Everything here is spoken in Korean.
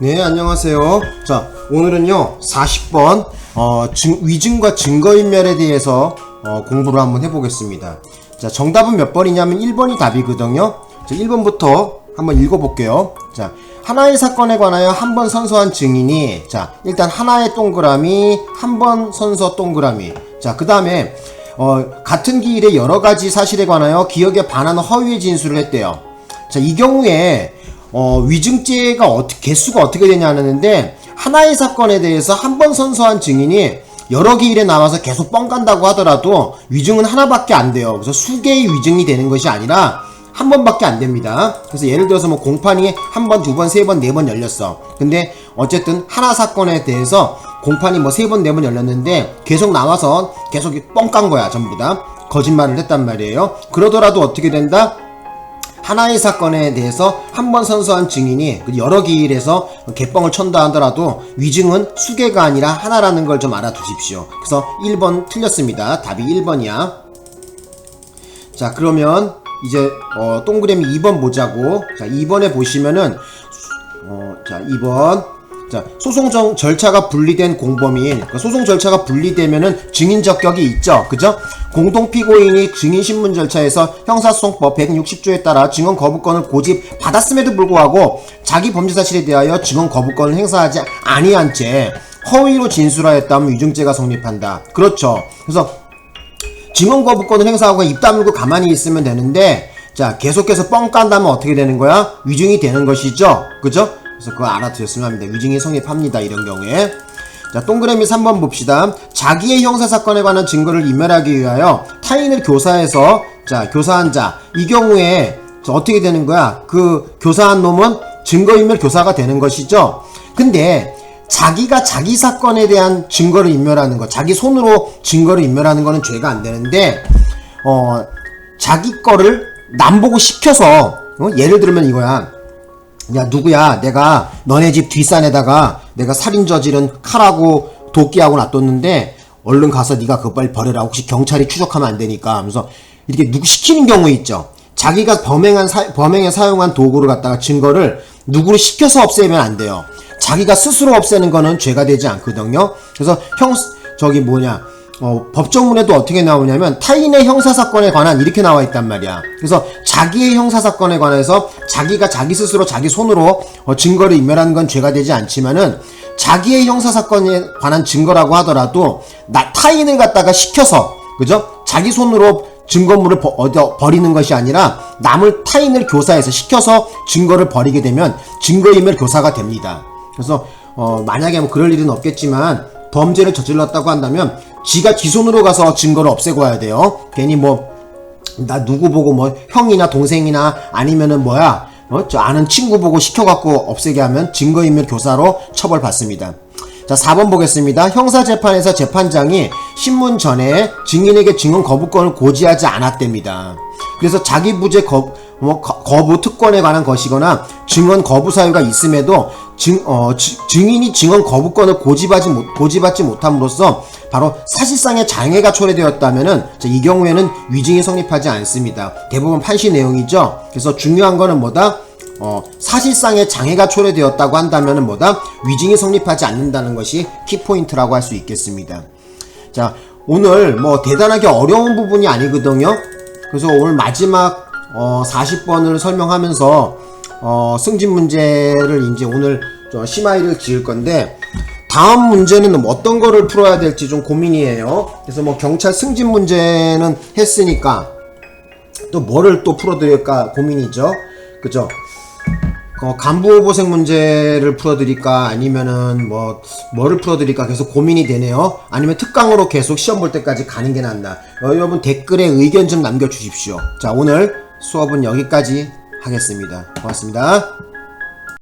네, 안녕하세요. 자, 오늘은요 40번 위증과 증거인멸에 대해서 공부를 한번 해보겠습니다. 자, 정답은 몇 번이냐면 1번이 답이거든요. 자, 1번부터 한번 읽어볼게요. 자, 하나의 사건에 관하여 한 번 선서한 증인이, 자, 일단 하나의 동그라미, 한 번 선서 동그라미. 자, 그 다음에 같은 기일에 여러가지 사실에 관하여 기억에 반하는 허위의 진술을 했대요. 자, 이 경우에 위증죄가 개수가 어떻게 되냐는데, 하나의 사건에 대해서 한 번 선서한 증인이 여러 기일에 나와서 계속 뻥 간다고 하더라도 위증은 하나밖에 안 돼요. 그래서 수개의 위증이 되는 것이 아니라 한 번밖에 안 됩니다. 그래서 예를 들어서 뭐 공판이 한 번, 두 번, 세 번, 네 번 열렸어. 근데 어쨌든 하나 사건에 대해서 공판이 뭐 세 번, 네 번 열렸는데 계속 나와서 계속 뻥 깐 거야. 전부 다 거짓말을 했단 말이에요. 그러더라도 어떻게 된다? 하나의 사건에 대해서 한 번 선서한 증인이 여러 기일에서 개뻥을 쳤다 하더라도 위증은 수개가 아니라 하나라는 걸 좀 알아두십시오. 그래서 1번 틀렸습니다. 답이 1번이야. 자, 그러면 이제 동그라미 2번 보자고. 자, 2번에 보시면은 자, 2번. 자, 소송 절차가 분리된 공범인, 그러니까 소송 절차가 분리되면은 증인 적격이 있죠. 그죠? 공동피고인이 증인신문 절차에서 형사소송법 160조에 따라 증언 거부권을 고집받았음에도 불구하고 자기 범죄 사실에 대하여 증언 거부권을 행사하지 아니한 채 허위로 진술하였다면 위증죄가 성립한다. 그렇죠. 그래서 증언 거부권을 행사하고 입 다물고 가만히 있으면 되는데, 자, 계속해서 뻥 깐다면 어떻게 되는 거야? 위증이 되는 것이죠. 그죠? 그래서 그거 알아두셨으면 합니다. 위증이 성립합니다. 이런 경우에. 자, 동그라미 3번 봅시다. 자기의 형사사건에 관한 증거를 인멸하기 위하여 타인을 교사해서, 자, 교사한 자. 이 경우에 어떻게 되는 거야? 그 교사한 놈은 증거인멸 교사가 되는 것이죠. 근데 자기가 자기 사건에 대한 증거를 인멸하는 거, 자기 손으로 증거를 인멸하는 거는 죄가 안 되는데, 자기 거를 남 보고 시켜서, 예를 들면 이거야. 야, 누구야, 내가 너네 집 뒷산에다가 내가 살인 저지른 칼하고 도끼하고 놔뒀는데 얼른 가서 네가 그거 빨리 버려라. 혹시 경찰이 추적하면 안 되니까 하면서 이렇게 누구 시키는 경우 있죠. 자기가 범행에 사용한 도구를 갖다가 증거를 누구를 시켜서 없애면 안 돼요. 자기가 스스로 없애는 거는 죄가 되지 않거든요. 그래서 법조문에도 어떻게 나오냐면 타인의 형사사건에 관한 이렇게 나와 있단 말이야. 그래서 자기의 형사사건에 관해서 자기가 자기 스스로 자기 손으로 증거를 인멸하는 건 죄가 되지 않지만은, 자기의 형사사건에 관한 증거라고 하더라도 타인을 갖다가 시켜서, 그죠? 자기 손으로 증거물을 버리는 것이 아니라 타인을 교사해서 시켜서 증거를 버리게 되면 증거인멸 교사가 됩니다. 그래서 만약에 뭐 그럴 일은 없겠지만 범죄를 저질렀다고 한다면 지가 지 손으로 가서 증거를 없애고 와야 돼요. 괜히 나 누구 보고 형이나 동생이나 아니면은 저 아는 친구 보고 시켜갖고 없애게 하면 증거인멸 교사로 처벌받습니다. 자, 4번 보겠습니다. 형사재판에서 재판장이 신문 전에 증인에게 증언 거부권을 고지하지 않았답니다. 그래서 자기 부재 거부 특권에 관한 것이거나 증언 거부 사유가 있음에도 증인이 증언 거부권을 고집받지 못함으로써 바로 사실상의 장애가 초래되었다면은, 이 경우에는 위증이 성립하지 않습니다. 대부분 판시 내용이죠. 그래서 중요한 거는 사실상의 장애가 초래되었다고 한다면은 위증이 성립하지 않는다는 것이 키포인트라고 할 수 있겠습니다. 자, 오늘 대단하게 어려운 부분이 아니거든요. 그래서 오늘 마지막 40번을 설명하면서 승진 문제를 이제 오늘 심화일을 지을 건데, 다음 문제는 어떤 거를 풀어야 될지 좀 고민이에요. 그래서 경찰 승진 문제는 했으니까 또 뭐를 또 풀어드릴까 고민이죠. 그죠? 간부후보생 문제를 풀어드릴까 아니면은 뭐를 풀어드릴까 계속 고민이 되네요. 아니면 특강으로 계속 시험 볼 때까지 가는 게 낫나. 여러분 댓글에 의견 좀 남겨주십시오. 자, 오늘 수업은 여기까지 하겠습니다. 고맙습니다.